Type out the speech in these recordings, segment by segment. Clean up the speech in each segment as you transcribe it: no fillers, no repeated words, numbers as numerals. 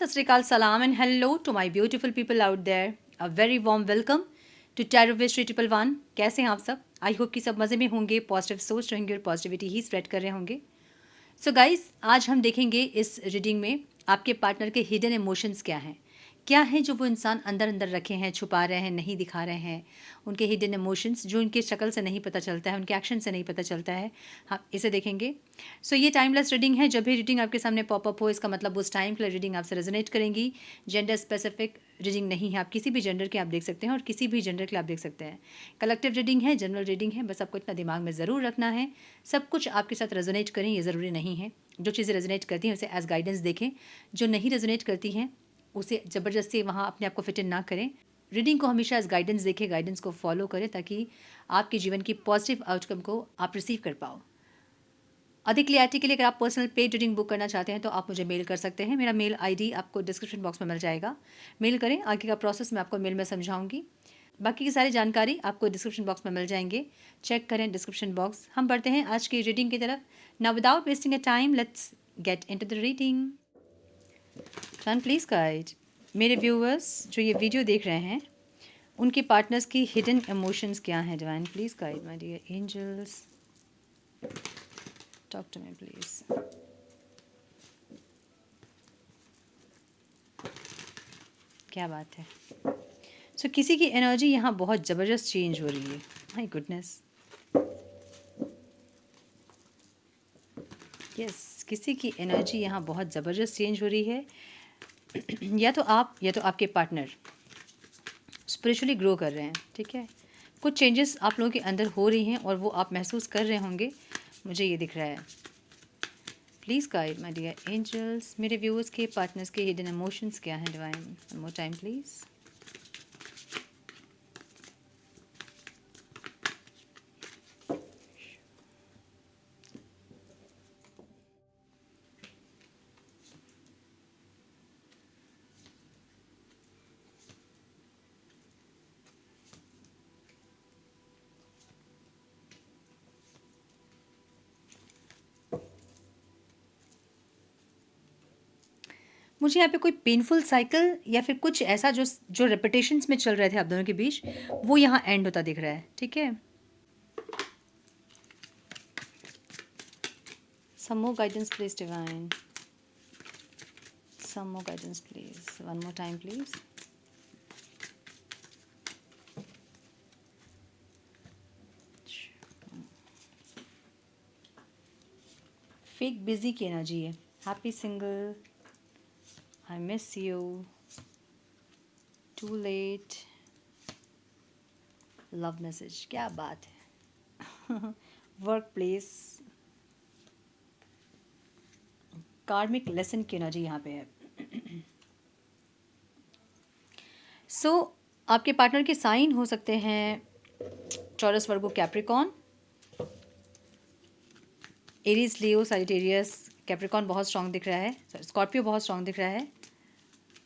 सत श्री अकाल, सलाम and hello to my beautiful people out there. A very warm welcome to Tarot Wish 311। कैसे हैं आप सब? आई होप कि सब मज़े में होंगे, पॉजिटिव सोच रहेंगे और पॉजिटिविटी ही स्प्रेड कर रहे होंगे। सो गाइस, आज हम देखेंगे इस रीडिंग में आपके पार्टनर के हिडन इमोशंस क्या हैं जो वो इंसान अंदर अंदर रखे हैं, छुपा रहे हैं, नहीं दिखा रहे हैं। उनके हिडन इमोशंस जो उनकी शक्ल से नहीं पता चलता है, उनके एक्शन से नहीं पता चलता है, हाँ इसे देखेंगे। सो ये टाइमलेस रीडिंग है। जब भी रीडिंग आपके सामने पॉपअप हो, इसका मतलब उस टाइम के लिए रीडिंग आपसे रेजोनेट करेंगी। जेंडर स्पेसिफिक रीडिंग नहीं है, आप किसी भी जेंडर के आप देख सकते हैं और किसी भी जेंडर के आप देख सकते हैं। कलेक्टिव रीडिंग है, जनरल रीडिंग है, बस आपको इतना दिमाग में ज़रूर रखना है सब कुछ आपके साथ रेजोनेट करें ये ज़रूरी नहीं है। जो चीज़ें रेजोनेट करती हैं उसे एज गाइडेंस देखें, जो नहीं रेजोनेट करती हैं उसे ज़बरदस्ती वहाँ अपने आप को फिट इन ना करें। रीडिंग को हमेशा एज गाइडेंस देखें, गाइडेंस को फॉलो करें ताकि आपके जीवन की पॉजिटिव आउटकम को आप रिसीव कर पाओ। अधिक क्लियरिटी के लिए अगर आप पर्सनल पेड रीडिंग बुक करना चाहते हैं तो आप मुझे मेल कर सकते हैं। मेरा मेल आईडी आपको डिस्क्रिप्शन बॉक्स में मिल जाएगा, मेल करें। आगे का प्रोसेस मैं आपको मेल में समझाऊंगी। बाकी की सारी जानकारी आपको डिस्क्रिप्शन बॉक्स में मिल जाएंगे, चेक करें डिस्क्रिप्शन बॉक्स। हम बढ़ते हैं आज की रीडिंग की तरफ। Now without wasting a time let's get into the reading. Chain please guide मेरे व्यूअर्स जो ये वीडियो देख रहे हैं उनके पार्टनर्स की हिडन इमोशंस क्या हैं। Divine please guide my dear angels, talk to me please. क्या बात है। सो किसी की एनर्जी यहाँ बहुत ज़बरदस्त चेंज हो रही है। माय गुडनेस, यस, किसी की एनर्जी यहाँ बहुत ज़बरदस्त चेंज हो रही है। या तो आप या तो आपके पार्टनर स्पिरिचुअली ग्रो कर रहे हैं, ठीक है। कुछ चेंजेस आप लोगों के अंदर हो रही हैं और वो आप महसूस कर रहे होंगे, मुझे ये दिख रहा है। Please guide my dear angels मेरे व्यूअर्स के पार्टनर्स के हिडन इमोशंस क्या हैं। Divine one more time please. मुझे यहाँ पे कोई पेनफुल साइकिल या फिर कुछ ऐसा जो जो रेपिटेशंस में चल रहे थे आप दोनों के बीच, वो यहाँ एंड होता दिख रहा है, ठीक है। Some more guidance please divine, some more guidance please, one more time please. Fake busy की एनर्जी है। Happy single, I miss you, too late, love message, क्या बात है। वर्क प्लेस, कार्मिक लेसन की एनर्जी यहाँ पे है। सो आपके पार्टनर के साइन हो सकते हैं Taurus, Virgo, Capricorn, Aries, Leo, Sagittarius. Capricorn बहुत स्ट्रांग दिख रहा है, स्कॉर्पियो बहुत स्ट्रांग दिख रहा है,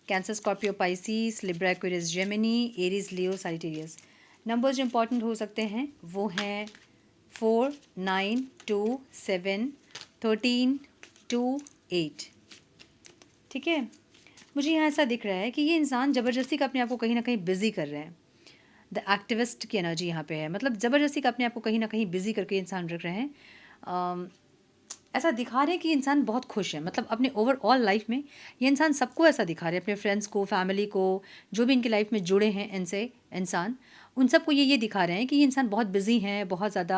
Cancer, Scorpio, Pisces, Libra, Aquarius, Gemini, Aries, Leo, Sagittarius. Numbers जो इंपॉर्टेंट हो सकते हैं वो हैं 4, 9, 2, 7, 13, 2, 8, ठीक है। मुझे यहाँ ऐसा दिख रहा है कि ये इंसान ज़बरदस्ती का अपने आप को कहीं ना कहीं बिजी कर रहे हैं। द एक्टिविस्ट की एनर्जी यहाँ पे है, मतलब ज़बरदस्ती का अपने आप को कहीं ना कहीं बिजी करके इंसान रख रहे हैं। ऐसा दिखा रहे हैं कि इंसान बहुत खुश है, मतलब अपने ओवरऑल लाइफ में ये इंसान सबको ऐसा दिखा रहे हैं, अपने फ्रेंड्स को, फैमिली को, जो भी इनकी लाइफ में जुड़े हैं इनसे इंसान, उन सबको ये दिखा रहे हैं कि ये इंसान बहुत बिजी हैं, बहुत ज़्यादा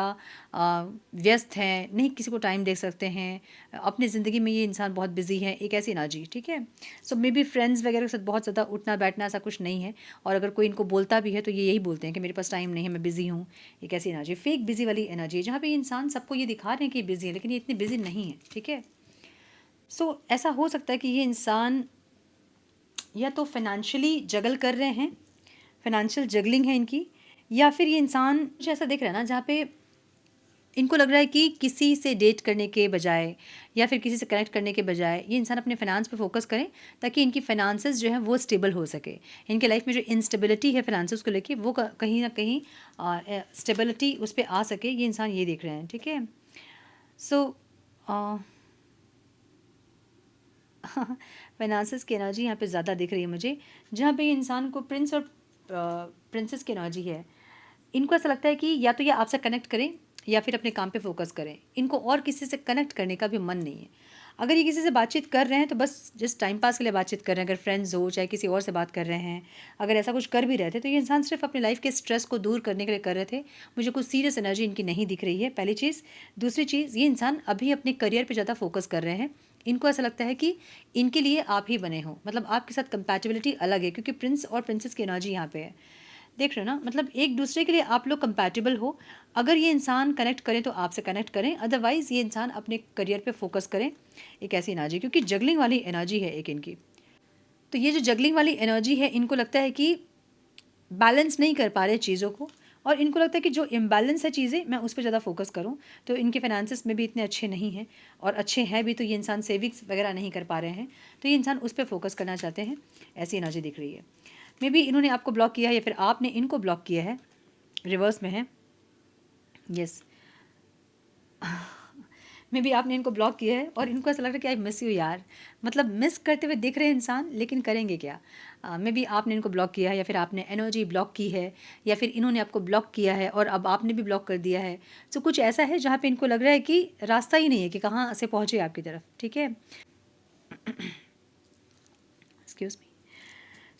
व्यस्त हैं, नहीं किसी को टाइम दे सकते हैं, अपनी ज़िंदगी में ये इंसान बहुत बिजी है, एक ऐसी एनर्जी, ठीक है। सो मे बी फ्रेंड्स वगैरह के साथ बहुत ज़्यादा उठना बैठना ऐसा कुछ नहीं है, और अगर कोई इनको बोलता भी है तो ये यही बोलते हैं कि मेरे पास टाइम नहीं है, मैं बिज़ी हूँ। एक ऐसी एनर्जी, फेक बिजी वाली एनर्जी, जहाँ पे इंसान सबको ये दिखा रहे हैं कि बिज़ी है लेकिन ये इतने बिजी नहीं है, ठीक है। सो ऐसा हो सकता है कि ये इंसान या तो फाइनेंशियली जगल कर रहे हैं, फाइनेंशियल जगलिंग है इनकी, या फिर ये इंसान मुझे ऐसा दिख रहा है ना जहाँ पे इनको लग रहा है कि किसी से डेट करने के बजाय या फिर किसी से कनेक्ट करने के बजाय ये इंसान अपने फाइनेंस पे फोकस करें ताकि इनकी फाइनेंसेस जो है वो स्टेबल हो सके। इनके लाइफ में जो इंस्टेबिलिटी है फाइनेंसेस को लेके वो कहीं ना कहीं स्टेबिलिटी उस पर आ सके, ये इंसान ये देख रहे हैं, ठीक है। सो फाइनेंसेस की एनर्जी यहाँ पे ज़्यादा दिख रही है मुझे, जहाँ पे ये इंसान को प्रिंस और प्रिंसेस की एनर्जी है। इनको ऐसा लगता है कि या तो ये आपसे कनेक्ट करें या फिर अपने काम पे फोकस करें। इनको और किसी से कनेक्ट करने का भी मन नहीं है। अगर ये किसी से बातचीत कर रहे हैं तो बस जस्ट टाइम पास के लिए बातचीत कर रहे हैं, अगर फ्रेंड्स हो चाहे किसी और से बात कर रहे हैं, अगर ऐसा कुछ कर भी रहे थे तो ये इंसान सिर्फ अपनी लाइफ के स्ट्रेस को दूर करने के लिए कर रहे थे। मुझे कुछ सीरियस एनर्जी इनकी नहीं दिख रही है, पहली चीज़। दूसरी चीज़, ये इंसान अभी अपने करियर पर ज़्यादा फोकस कर रहे हैं। इनको ऐसा लगता है कि इनके लिए आप ही बने हो, मतलब आपके साथ कंपैटिबिलिटी अलग है, क्योंकि प्रिंस और प्रिंसेस की एनर्जी यहाँ पे है। देख रहे हो ना, मतलब एक दूसरे के लिए आप लोग कंपैटिबल हो। अगर ये इंसान कनेक्ट करें तो आपसे कनेक्ट करें, अदरवाइज़ ये इंसान अपने करियर पे फोकस करें। एक ऐसी एनर्जी, क्योंकि जगलिंग वाली एनर्जी है एक इनकी। तो ये जो जगलिंग वाली एनर्जी है, इनको लगता है कि बैलेंस नहीं कर पा रहे चीज़ों को, और इनको लगता है कि जो इम्बैलेंस है चीज़ें, मैं उस पर ज़्यादा फोकस करूँ। तो इनके फाइनेंसेस में भी इतने अच्छे नहीं हैं, और अच्छे हैं भी तो ये इंसान सेविंग्स वगैरह नहीं कर पा रहे हैं, तो ये इंसान उस पर फोकस करना चाहते हैं। ऐसी एनर्जी दिख रही है। मे बी इन्होंने आपको ब्लॉक किया है या फिर आपने इनको ब्लॉक किया है, रिवर्स में है। यस, मे बी आपने इनको ब्लॉक किया है और इनको ऐसा लग रहा है कि आई मिस यू यार, मतलब मिस करते हुए दिख रहे हैं इंसान, लेकिन करेंगे क्या। मे बी आपने इनको ब्लॉक किया है या फिर आपने एनर्जी ब्लॉक की है, या फिर इन्होंने आपको ब्लॉक किया है और अब आपने भी ब्लॉक कर दिया है। सो कुछ ऐसा है जहाँ पे इनको लग रहा है कि रास्ता ही नहीं है कि कहाँ से पहुँचे आपकी तरफ। ठीक है, एक्सक्यूज मी।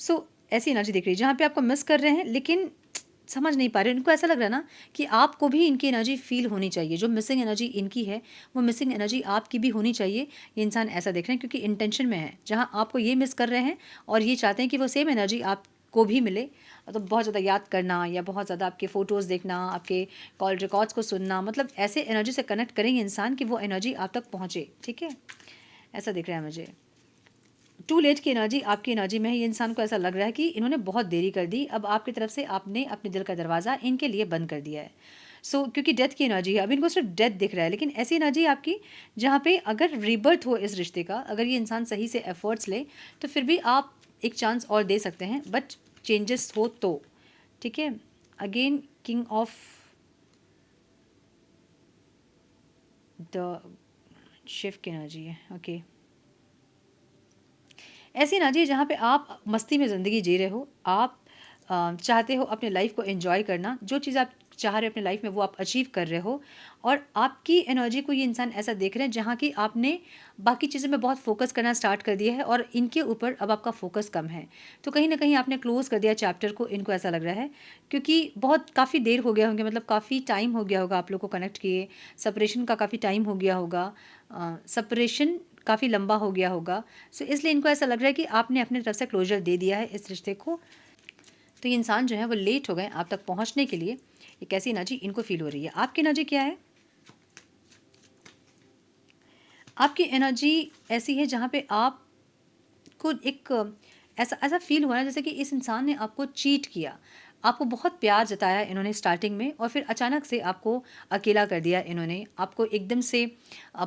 सो ऐसी एनर्जी दिख रही है जहाँ पे आपको मिस कर रहे हैं, लेकिन समझ नहीं पा रहे। उनको ऐसा लग रहा है ना कि आपको भी इनकी एनर्जी फील होनी चाहिए। जो मिसिंग एनर्जी इनकी है, वो मिसिंग एनर्जी आपकी भी होनी चाहिए। ये इंसान ऐसा देख रहे हैं क्योंकि इंटेंशन में है, जहाँ आपको ये मिस कर रहे हैं और ये चाहते हैं कि वो सेम एनर्जी आपको भी मिले। तो बहुत ज़्यादा याद करना या बहुत ज़्यादा आपके फ़ोटोज़ देखना, आपके कॉल रिकॉर्ड्स को सुनना, मतलब ऐसे एनर्जी से कनेक्ट करेंगे इंसान कि वो एनर्जी आप तक पहुँचे। ठीक है, ऐसा दिख रहा है मुझे। टू लेट की एनर्जी आपकी एनर्जी में है। ये इंसान को ऐसा लग रहा है कि इन्होंने बहुत देरी कर दी, अब आपकी तरफ से आपने अपने दिल का दरवाज़ा इनके लिए बंद कर दिया है। क्योंकि डेथ की एनर्जी है, अब इनको सिर्फ डेथ दिख रहा है, लेकिन ऐसी एनर्जी आपकी जहाँ पे अगर रीबर्थ हो इस रिश्ते का, अगर ये इंसान सही से एफर्ट्स ले तो फिर भी आप एक चांस और दे सकते हैं, बट चेंजेस हो तो। ठीक है, again king of the shift की एनर्जी है। ओके, ऐसी एनर्जी है जहाँ पे आप मस्ती में ज़िंदगी जी रहे हो, आप चाहते हो अपने लाइफ को एंजॉय करना, जो चीज़ आप चाह रहे हो अपने लाइफ में वो आप अचीव कर रहे हो, और आपकी एनर्जी को ये इंसान ऐसा देख रहे हैं जहाँ की आपने बाकी चीज़ों में बहुत फोकस करना स्टार्ट कर दिया है और इनके ऊपर अब आपका फोकस कम है। तो कहीं ना कहीं आपने क्लोज़ कर दिया चैप्टर को, इनको ऐसा लग रहा है, क्योंकि बहुत काफ़ी देर हो गया होंगे, मतलब काफ़ी टाइम हो गया होगा आप लोग को कनेक्ट किए, सेपरेशन का काफ़ी टाइम हो गया होगा, सेपरेशन काफ़ी लंबा हो गया होगा। इसलिए इनको ऐसा लग रहा है कि आपने अपनी तरफ से क्लोजर दे दिया है इस रिश्ते को। तो ये इंसान जो है वो लेट हो गए आप तक पहुंचने के लिए। एक ऐसी एनर्जी इनको फील हो रही है। आपकी एनर्जी क्या है? आपकी एनर्जी ऐसी है जहाँ पे आपको एक ऐसा ऐसा फील हुआ ना जैसे कि इस इंसान ने आपको चीट किया, आपको बहुत प्यार जताया इन्होंने स्टार्टिंग में, और फिर अचानक से आपको अकेला कर दिया इन्होंने, आपको एकदम से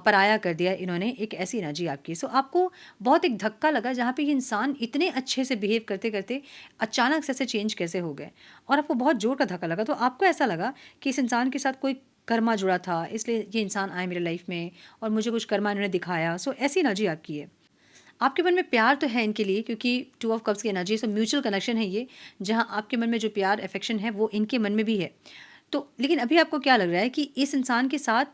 पराया कर दिया इन्होंने। एक ऐसी एनर्जी आपकी। आपको बहुत एक धक्का लगा जहाँ पे ये इंसान इतने अच्छे से बिहेव करते करते अचानक से ऐसे चेंज कैसे हो गए, और आपको बहुत जोर का धक्का लगा। तो आपको ऐसा लगा कि इस इंसान के साथ कोई कर्मा जुड़ा था, इसलिए ये इंसान आए मेरे लाइफ में और मुझे कुछ कर्मा इन्होंने दिखाया। ऐसी एनर्जी आपकी है। आपके मन में प्यार तो है इनके लिए, क्योंकि टू ऑफ कप्स की एनर्जी, म्यूचुअल कनेक्शन है ये, जहाँ आपके मन में जो प्यार अफेक्शन है वो इनके मन में भी है। तो लेकिन अभी आपको क्या लग रहा है कि इस इंसान के साथ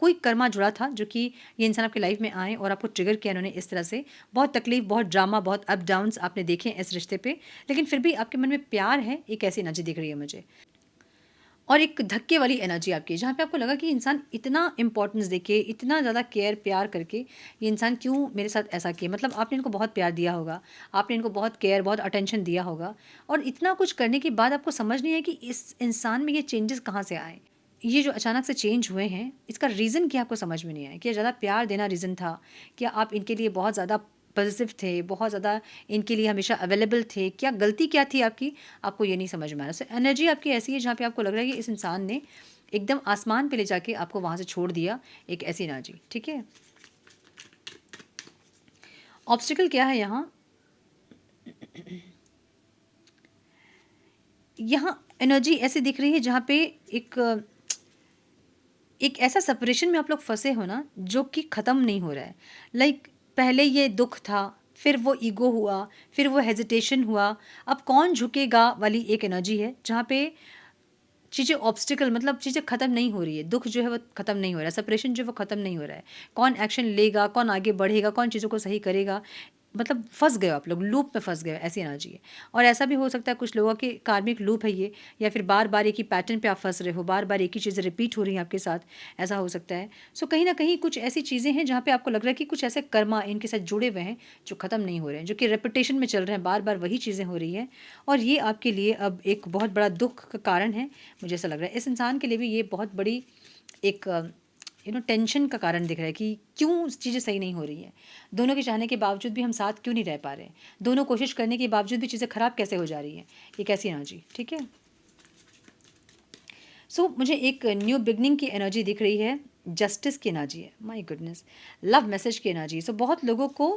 कोई कर्मा जुड़ा था, जो कि ये इंसान आपकी लाइफ में आए और आपको ट्रिगर किया इन्होंने इस तरह से। बहुत तकलीफ, बहुत ड्रामा, बहुत अप डाउन्स आपने देखे हैं इस रिश्ते पे, लेकिन फिर भी आपके मन में प्यार है। एक ऐसी एनर्जी दिख रही है मुझे। और एक धक्के वाली एनर्जी आपकी है, जहाँ पे आपको लगा कि इंसान इतना इंपॉर्टेंस देके, इतना ज़्यादा केयर प्यार करके ये इंसान क्यों मेरे साथ ऐसा किया। मतलब आपने इनको बहुत प्यार दिया होगा, आपने इनको बहुत केयर, बहुत अटेंशन दिया होगा, और इतना कुछ करने के बाद आपको समझ नहीं है कि इस इंसान में ये चेंजेस कहाँ से आए। ये जो अचानक से चेंज हुए हैं, इसका रीज़न क्या आपको समझ में नहीं आया। क्या ज़्यादा प्यार देना रीज़न था? क्या आप इनके लिए बहुत ज़्यादा पॉजिटिव थे, बहुत ज़्यादा इनके लिए हमेशा अवेलेबल थे? क्या गलती क्या थी आपकी, आपको ये नहीं समझ में आ रहा। एनर्जी आपकी ऐसी है जहाँ पे आपको लग रहा है कि इस इंसान ने एकदम आसमान पे ले जाके आपको वहाँ से छोड़ दिया। एक ऐसी एनर्जी। ठीक है, ऑब्स्टिकल क्या है यहाँ? यहाँ एनर्जी ऐसी दिख रही है जहाँ पे एक ऐसा सेपरेशन में आप लोग फंसे हो ना, जो कि ख़त्म नहीं हो रहा है। लाइक पहले ये दुख था, फिर वो ईगो हुआ, फिर वो हेजिटेशन हुआ, अब कौन झुकेगा वाली एक एनर्जी है, जहाँ पे चीज़ें ऑब्स्टिकल मतलब चीज़ें ख़त्म नहीं हो रही है, दुख जो है वो ख़त्म नहीं हो रहा है, सेपरेशन जो है वो ख़त्म नहीं हो रहा है। कौन एक्शन लेगा, कौन आगे बढ़ेगा, कौन चीज़ों को सही करेगा, मतलब फंस गए हो आप लोग, लूप में फंस गए हो, ऐसी एनर्जी है। और ऐसा भी हो सकता है कुछ लोगों के कार्मिक लूप है ये, या फिर बार बार एक ही पैटर्न पे आप फंस रहे हो, बार बार एक ही चीज़ें रिपीट हो रही हैं आपके साथ, ऐसा हो सकता है। सो कहीं ना कहीं कुछ ऐसी चीज़ें हैं जहाँ पे आपको लग रहा है कि कुछ ऐसे कर्मा इनके साथ जुड़े हुए हैं जो ख़त्म नहीं हो रहे हैं, जो कि रेपिटेशन में चल रहे हैं, बार बार वही चीज़ें हो रही हैं, और ये आपके लिए अब एक बहुत बड़ा दुख का कारण है। मुझे ऐसा लग रहा है इस इंसान के लिए भी ये बहुत बड़ी एक टेंशन का कारण दिख रहा है कि क्यों चीज़ें सही नहीं हो रही हैं, दोनों के चाहने के बावजूद भी हम साथ क्यों नहीं रह पा रहे हैं, दोनों कोशिश करने के बावजूद भी चीज़ें ख़राब कैसे हो जा रही हैं, ये कैसी एनर्जी, ठीक है। सो मुझे एक न्यू बिगनिंग की एनर्जी दिख रही है, जस्टिस की एनर्जी है, माय गुडनेस, लव मैसेज की एनर्जी। सो बहुत लोगों को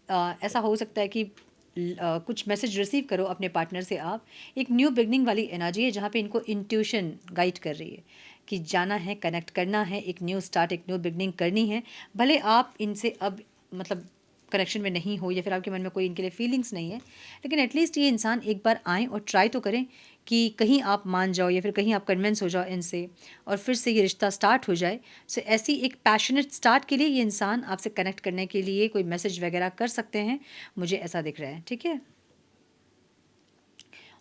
ऐसा हो सकता है कि कुछ मैसेज रिसीव करो अपने पार्टनर से आप, एक न्यू बिगनिंग वाली एनर्जी है जहाँ पे इनको इंट्यूशन गाइड कर रही है कि जाना है, कनेक्ट करना है, एक न्यू स्टार्ट, एक न्यू बिगनिंग करनी है। भले आप इनसे अब मतलब कनेक्शन में नहीं हो, या फिर आपके मन में कोई इनके लिए फीलिंग्स नहीं है, लेकिन एटलीस्ट ये इंसान एक बार आएँ और ट्राई तो करें कि कहीं आप मान जाओ या फिर कहीं आप कन्विंस हो जाओ इनसे, और फिर से ये रिश्ता स्टार्ट हो जाए। सो ऐसी एक पैशनेट स्टार्ट के लिए ये इंसान आपसे कनेक्ट करने के लिए कोई मैसेज वगैरह कर सकते हैं, मुझे ऐसा दिख रहा है, ठीक है।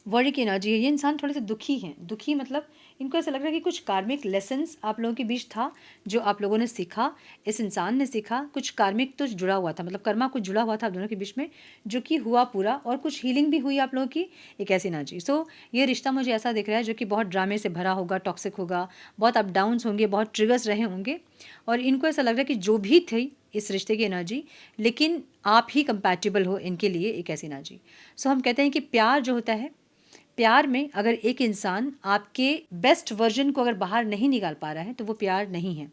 वरी की एनर्जी है, ये इंसान थोड़े से दुखी हैं, दुखी मतलब इनको ऐसा लग रहा है कि कुछ कार्मिक लेसन्स आप लोगों के बीच था जो आप लोगों ने सीखा, इस इंसान ने सीखा, कुछ कार्मिक तो जुड़ा हुआ था, मतलब कर्मा कुछ जुड़ा हुआ था आप दोनों के बीच में, जो कि हुआ पूरा, और कुछ हीलिंग भी हुई आप लोगों की, एक ऐसी एनर्जी। सो ये रिश्ता मुझे ऐसा दिख रहा है जो कि बहुत ड्रामे से भरा होगा, टॉक्सिक होगा, बहुत अप डाउन्स होंगे, बहुत ट्रिगर्स रहे होंगे, और इनको ऐसा लग रहा है कि जो भी थी इस रिश्ते की एनर्जी, लेकिन आप ही कंपैटिबल हो इनके लिए, एक ऐसी एनर्जी। सो हम कहते हैं कि प्यार जो होता है, प्यार में अगर एक इंसान आपके बेस्ट वर्जन को अगर बाहर नहीं निकाल पा रहा है तो वो प्यार नहीं है,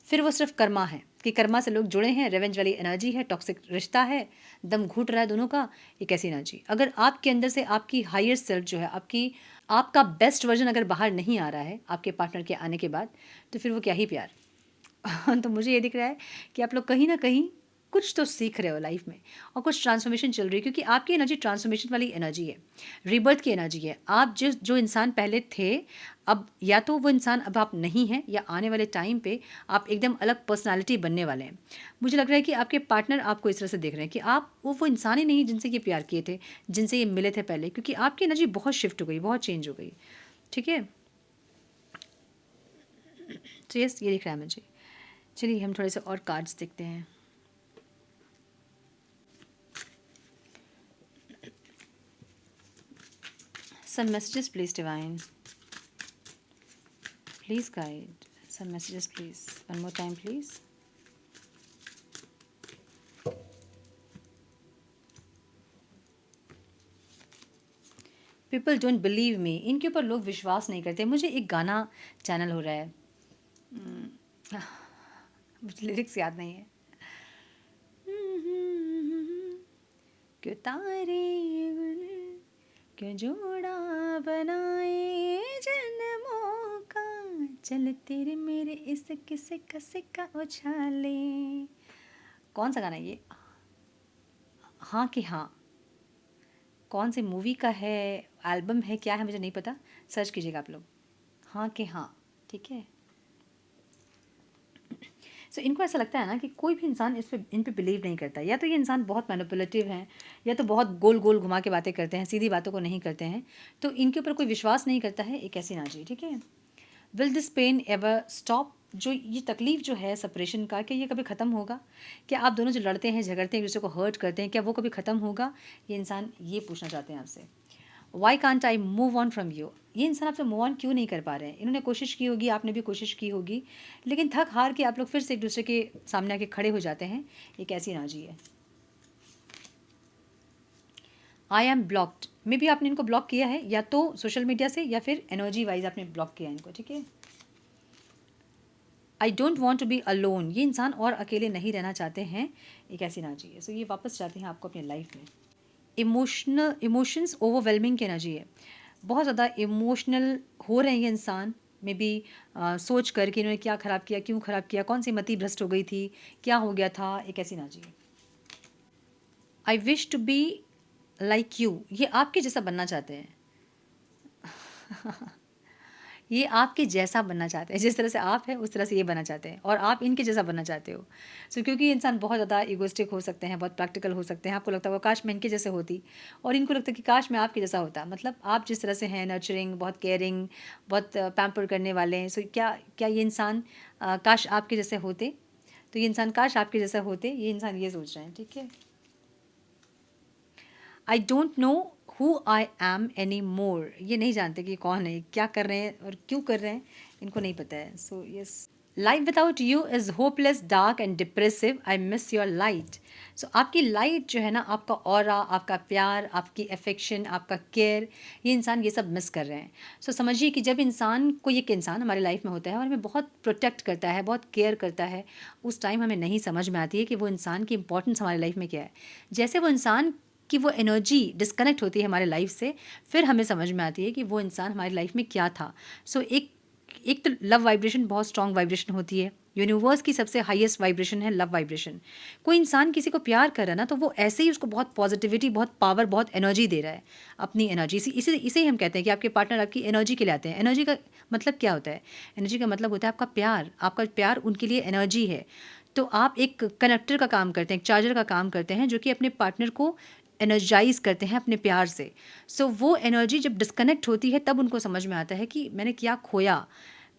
फिर वो सिर्फ कर्मा है, कि कर्मा से लोग जुड़े हैं, रेवेंज वाली एनर्जी है, टॉक्सिक रिश्ता है, दम घुट रहा है दोनों का, एक ऐसी एनर्जी। अगर आपके अंदर से आपकी हायर सेल्फ जो है, आपकी आपका बेस्ट वर्जन अगर बाहर नहीं आ रहा है आपके पार्टनर के आने के बाद, तो फिर वो क्या ही प्यार। तो मुझे ये दिख रहा है कि आप लोग कहीं ना कहीं कुछ तो सीख रहे हो लाइफ में, और कुछ ट्रांसफॉर्मेशन चल रही है, क्योंकि आपकी एनर्जी ट्रांसफॉर्मेशन वाली एनर्जी है, रीबर्थ की एनर्जी है। आप जिस जो इंसान पहले थे, अब या तो वो इंसान अब आप नहीं हैं, या आने वाले टाइम पे आप एकदम अलग पर्सनालिटी बनने वाले हैं। मुझे लग रहा है कि आपके पार्टनर आपको इस तरह से देख रहे हैं कि आप वो इंसान ही नहीं जिनसे ये प्यार किए थे, जिनसे ये मिले थे पहले, क्योंकि आपकी एनर्जी बहुत शिफ्ट हो गई, बहुत चेंज हो गई, ठीक है। तो यस, ये दिख रहा है मुझे। चलिए हम थोड़े से और कार्ड्स देखते हैं। Some messages, please, Divine. Please guide. Some messages, please. One more time, please. People don't believe me. इनके ऊपर लोग विश्वास नहीं करते। मुझे एक गाना चैनल हो रहा है, मुझे लिरिक्स याद नहीं है। क्यों तारे क्यों जोड़ा बनाए जन्मों का, चल तेरे मेरे इस किसे का सिक्का उछाले। कौन सा गाना है ये? हाँ कि हाँ, कौन सी मूवी का है, एल्बम है, क्या है, मुझे नहीं पता, सर्च कीजिएगा आप लोग। हाँ कि हाँ, ठीक है। सो इनको ऐसा लगता है ना कि कोई भी इंसान इन पे बिलीव नहीं करता, या तो ये इंसान बहुत मैनिपुलेटिव हैं, या तो बहुत गोल गोल घुमा के बातें करते हैं, सीधी बातों को नहीं करते हैं, तो इनके ऊपर कोई विश्वास नहीं करता है, एक ऐसी एनर्जी, ठीक है। Will this pain ever stop? जो ये तकलीफ जो है सेपरेशन का, क्या ये कभी ख़त्म होगा? क्या आप दोनों जो लड़ते हैं, झगड़ते हैं, एक दूसरे को हर्ट करते हैं, क्या वो कभी ख़त्म होगा? ये इंसान ये पूछना चाहते हैं आपसे। Why can't I move on from you? ये इंसान आपसे मूव ऑन क्यों नहीं कर पा रहे हैं? इन्होंने कोशिश की होगी, आपने भी कोशिश की होगी, लेकिन थक हार के आप लोग फिर से एक दूसरे के सामने आके खड़े हो जाते हैं, एक ऐसी एनर्जी है। I am blocked, may be आपने इनको ब्लॉक किया है, या तो सोशल मीडिया से या फिर एनर्जी वाइज आपने ब्लॉक किया है इनको, ठीक है। I don't want to be alone, ये इंसान और अकेले नहीं रहना चाहते हैं, एक ऐसी एनर्जी है। सो ये वापस चाहते हैं आपको अपनी लाइफ में। इमोशंस ओवरवेलमिंग की एनर्जी है, बहुत ज़्यादा इमोशनल हो रहे हैं ये इंसान, मे बी सोच कर कि इन्होंने क्या ख़राब किया, क्यों ख़राब किया, कौन सी मति भ्रष्ट हो गई थी, क्या हो गया था, एक ऐसी एनर्जी है। I wish to be like you, ये आपके जैसा बनना चाहते हैं। ये आपके जैसा बनना चाहते हैं, जिस तरह से आप हैं उस तरह से ये बनना चाहते हैं, और आप इनके जैसा बनना चाहते हो। सो क्योंकि ये इंसान बहुत ज़्यादा इगोइस्टिक हो सकते हैं, बहुत प्रैक्टिकल हो सकते हैं, आपको लगता है वो काश मैं इनके जैसे होती, और इनको लगता है कि काश मैं आपके जैसा होता। मतलब आप जिस तरह से हैं, नर्चरिंग, बहुत केयरिंग, बहुत पैम्पर करने वाले हैं, सो क्या क्या ये इंसान काश आपके जैसे होते। तो ये इंसान काश आपके जैसा होते, ये इंसान ये सोच रहे हैं, ठीक है। I don't know who I am any more, ये नहीं जानते कि कौन है, क्या कर रहे हैं और क्यों कर रहे हैं, इनको नहीं पता है। So yes, life without you is hopeless, dark and depressive, I miss your light. So आपकी लाइट जो है ना, आपका ऑरा, आपका प्यार, आपकी अफेक्शन, आपका केयर, ये इंसान ये सब मिस कर रहे हैं। सो समझिए कि जब इंसान, कोई एक इंसान हमारी लाइफ में होता है और हमें बहुत प्रोटेक्ट करता है, बहुत केयर करता है, उस टाइम हमें नहीं समझ में आती है कि वो इंसान की इंपॉर्टेंस हमारी लाइफ में क्या है। जैसे वो इंसान कि वो एनर्जी डिस्कनेक्ट होती है हमारे लाइफ से, फिर हमें समझ में आती है कि वो इंसान हमारी लाइफ में क्या था। सो एक तो लव वाइब्रेशन बहुत स्ट्रॉन्ग वाइब्रेशन होती है, यूनिवर्स की सबसे हाईएस्ट वाइब्रेशन है लव वाइब्रेशन। कोई इंसान किसी को प्यार कर रहा है ना, तो वो ऐसे ही उसको बहुत पॉजिटिविटी, बहुत पावर, बहुत एनर्जी दे रहा है, अपनी एनर्जी। इसे इसे ही हम कहते हैं कि आपके पार्टनर आपकी एनर्जी के लिए आते हैं। एनर्जी का मतलब क्या होता है? एनर्जी का मतलब होता है आपका प्यार। आपका प्यार उनके लिए एनर्जी है। तो आप एक कनेक्टर का काम करते हैं, एक चार्जर का काम करते हैं, जो कि अपने पार्टनर को एनर्जाइज करते हैं अपने प्यार से। सो वो एनर्जी जब डिस्कनेक्ट होती है, तब उनको समझ में आता है कि मैंने क्या खोया,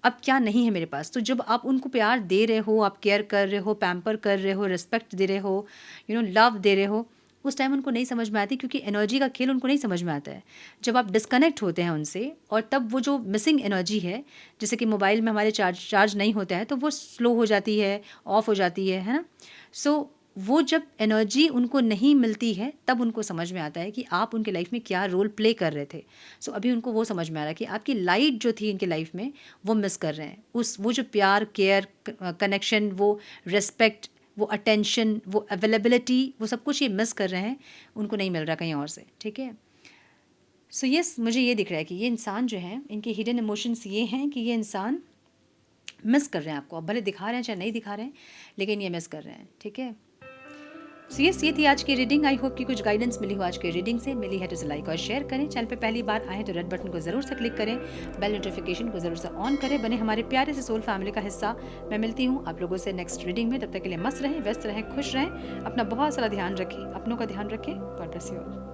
अब क्या नहीं है मेरे पास। तो जब आप उनको प्यार दे रहे हो, आप केयर कर रहे हो, पैम्पर कर रहे हो, रिस्पेक्ट दे रहे हो, लव दे रहे हो, उस टाइम उनको नहीं समझ में आती, क्योंकि एनर्जी का खेल उनको नहीं समझ में आता है। जब आप डिस्कनेक्ट होते हैं उनसे, और तब वो जो मिसिंग एनर्जी है, जैसे कि मोबाइल में हमारे चार्ज नहीं होता है, तो वो स्लो हो जाती है, ऑफ हो जाती है ना। सो वो जब एनर्जी उनको नहीं मिलती है, तब उनको समझ में आता है कि आप उनके लाइफ में क्या रोल प्ले कर रहे थे। सो अभी उनको वो समझ में आ रहा है कि आपकी लाइट जो थी इनके लाइफ में, वो मिस कर रहे हैं। वो जो प्यार, केयर, कनेक्शन, वो रिस्पेक्ट, वो अटेंशन, वो अवेलेबिलिटी, वो सब कुछ ये मिस कर रहे हैं, उनको नहीं मिल रहा कहीं और से, ठीक है। सो यस, मुझे ये दिख रहा है कि ये इंसान जो है, इनके हिडन इमोशंस ये हैं कि ये इंसान मिस कर रहे हैं आपको। अब भले दिखा रहे हैं चाहे नहीं दिखा रहे हैं, लेकिन ये मिस कर रहे हैं, ठीक है। सो यस, ये थी आज की रीडिंग। आई होप कि कुछ गाइडेंस मिली हो आज की रीडिंग से। मिली है तो इसे लाइक और शेयर करें। चैनल पे पहली बार आए तो रेड बटन को ज़रूर से क्लिक करें, बेल नोटिफिकेशन को ज़रूर से ऑन करें, बने हमारे प्यारे से सोल फैमिली का हिस्सा। मैं मिलती हूँ आप लोगों से नेक्स्ट रीडिंग में। तब तक के लिए मस्त रहें, व्यस्त रहें, खुश रहें, अपना बहुत सारा ध्यान रखें, अपनों का ध्यान रखें। God bless you all.